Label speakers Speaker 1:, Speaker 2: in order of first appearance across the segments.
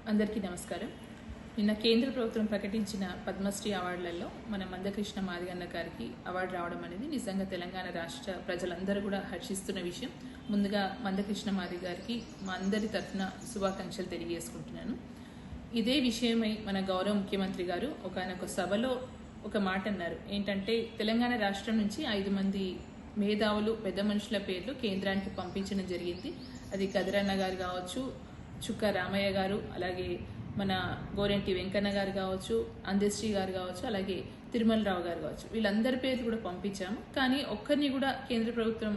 Speaker 1: అందరికీ నమస్కారం. నిన్న కేంద్ర ప్రభుత్వం ప్రకటించిన పద్మశ్రీ అవార్డులలో మన మందకృష్ణ మాదిగన్న గారికి అవార్డు రావడం అనేది నిజంగా తెలంగాణ రాష్ట్ర ప్రజలందరూ కూడా హర్షిస్తున్న విషయం. ముందుగా మందకృష్ణ మాదిగ గారికి మా అందరి తరఫున శుభాకాంక్షలు తెలియజేసుకుంటున్నాను. ఇదే విషయమై మన గౌరవ ముఖ్యమంత్రి గారు ఒకనొక సభలో ఒక మాట అన్నారు. ఏంటంటే తెలంగాణ రాష్ట్రం నుంచి 5 మంది మేధావులు పెద్ద మనుషుల పేర్లు కేంద్రానికి పంపించడం జరిగింది. అది గదరన్న గారు కావచ్చు, చుక్క రామయ్య గారు, అలాగే మన గోరెంటి వెంకన్న గారు కావచ్చు, అందశ్రీ గారు కావచ్చు, అలాగే తిరుమలరావు గారు కావచ్చు. వీళ్ళందరి పేర్లు కూడా పంపించాము. కానీ ఒక్కరిని కూడా కేంద్ర ప్రభుత్వం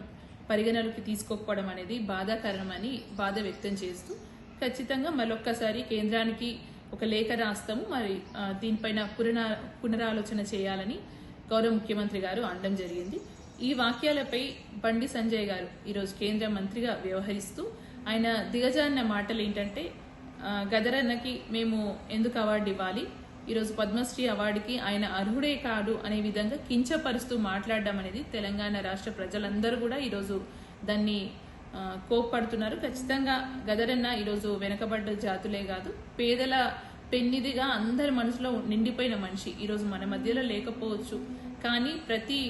Speaker 1: పరిగణలోకి తీసుకోకపోవడం అనేది బాధాకరమని బాధ వ్యక్తం చేస్తూ ఖచ్చితంగా మరొక్కసారి కేంద్రానికి ఒక లేఖ రాస్తాము, మరి దీనిపైన పునరాలోచన చేయాలని గౌరవ ముఖ్యమంత్రి గారు అనడం జరిగింది. ఈ వాక్యాలపై బండి సంజయ్ గారు ఈరోజు కేంద్ర మంత్రిగా వ్యవహరిస్తూ ఆయన దిగజారిన మాటలు ఏంటంటే, గదరన్నకి మేము ఎందుకు అవార్డు ఇవ్వాలి, ఈరోజు పద్మశ్రీ అవార్డుకి ఆయన అర్హుడే కాదు అనే విధంగా కించపరుస్తూ మాట్లాడడం అనేది తెలంగాణ రాష్ట్ర ప్రజలందరూ కూడా ఈరోజు దాన్ని కోప్పడుతున్నారు. ఖచ్చితంగా గదరన్న ఈరోజు వెనకబడ్డ జాతులే కాదు, పేదల పెన్నిదిగా అందరి మనసులో నిండిపోయిన మనిషి. ఈరోజు మన మధ్యలో లేకపోవచ్చు, కానీ ప్రతి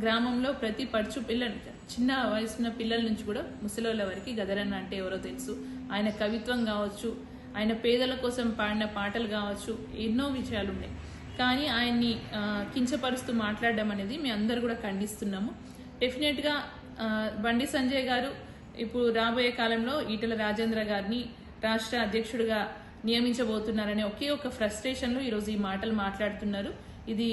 Speaker 1: గ్రామంలో ప్రతి పడుచు పిల్లలు, చిన్న వయసున్న పిల్లల నుంచి కూడా ముసలోళ్ళ వరకు గదరన్న అంటే ఎవరో తెలుసు. ఆయన కవిత్వం కావచ్చు, ఆయన పేదల కోసం పాడిన పాటలు కావచ్చు, ఎన్నో విషయాలు ఉన్నాయి. కానీ ఆయన్ని కించపరుస్తూ మాట్లాడడం అనేది మేము అందరు కూడా ఖండిస్తున్నాము. డెఫినెట్గా బండి సంజయ్ గారు ఇప్పుడు రాబోయే కాలంలో ఈటల రాజేంద్ర గారిని రాష్ట్ర అధ్యక్షుడిగా నియమించబోతున్నారనే ఒకే ఒక ఫ్రస్ట్రేషన్లో ఈరోజు ఈ మాటలు మాట్లాడుతున్నారు. ఇది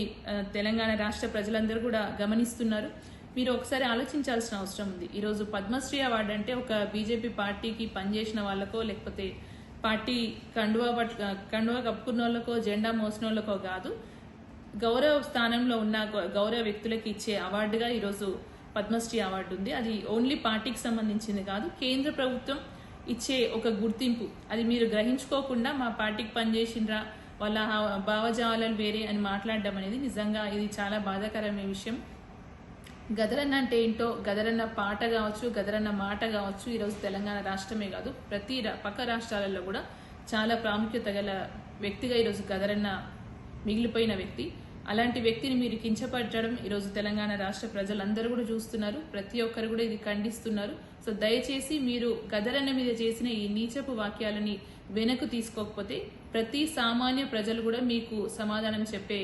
Speaker 1: తెలంగాణ రాష్ట్ర ప్రజలందరూ కూడా గమనిస్తున్నారు. మీరు ఒకసారి ఆలోచించాల్సిన అవసరం ఉంది. ఈరోజు పద్మశ్రీ అవార్డు అంటే ఒక బీజేపీ పార్టీకి పనిచేసిన వాళ్ళకో, లేకపోతే పార్టీ కండువా కప్పుకున్న వాళ్ళకో, జెండా మోసిన వాళ్ళకో కాదు, గౌరవ స్థానంలో ఉన్న గౌరవ వ్యక్తులకు ఇచ్చే అవార్డుగా ఈరోజు పద్మశ్రీ అవార్డు ఉంది. అది ఓన్లీ పార్టీకి సంబంధించింది కాదు, కేంద్ర ప్రభుత్వం ఇచ్చే ఒక గుర్తింపు. అది మీరు గ్రహించుకోకుండా మా పార్టీకి పనిచేసిండ్రా, వాళ్ళ భావజాలాలు వేరే అని మాట్లాడడం అనేది నిజంగా ఇది చాలా బాధాకరమైన విషయం. గదరన్న అంటే ఏంటో, గదరన్న పాట కావచ్చు, గదరన్న మాట కావచ్చు, ఈరోజు తెలంగాణ రాష్ట్రమే కాదు ప్రతి పక్క రాష్ట్రాలలో కూడా చాలా ప్రాముఖ్యత గల వ్యక్తిగా ఈరోజు గదరన్న మిగిలిపోయిన వ్యక్తి. అలాంటి వ్యక్తిని మీరు కించపరచడం ఈరోజు తెలంగాణ రాష్ట్ర ప్రజలందరూ కూడా చూస్తున్నారు. ప్రతి ఒక్కరు కూడా ఇది ఖండిస్తున్నారు. సో దయచేసి మీరు గదరన్న మీద చేసిన ఈ నీచపు వాక్యాలని వెనక్కు తీసుకోకపోతే ప్రతి సామాన్య ప్రజలు కూడా మీకు సమాధానం చెప్పే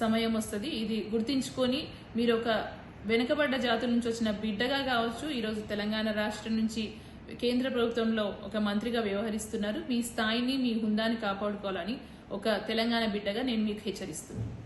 Speaker 1: సమయం వస్తుంది. ఇది గుర్తించుకొని మీరు ఒక వెనుకబడ్డ జాతుల నుంచి వచ్చిన బిడ్డగా కావచ్చు, ఈరోజు తెలంగాణ రాష్ట్రం నుంచి కేంద్ర ప్రభుత్వంలో ఒక మంత్రిగా వ్యవహరిస్తున్నారు. మీ స్థాయిని, మీ హుందాని కాపాడుకోవాలని ఒక తెలంగాణ బిడ్డగా నేను మీకు హెచ్చరిస్తున్నాను.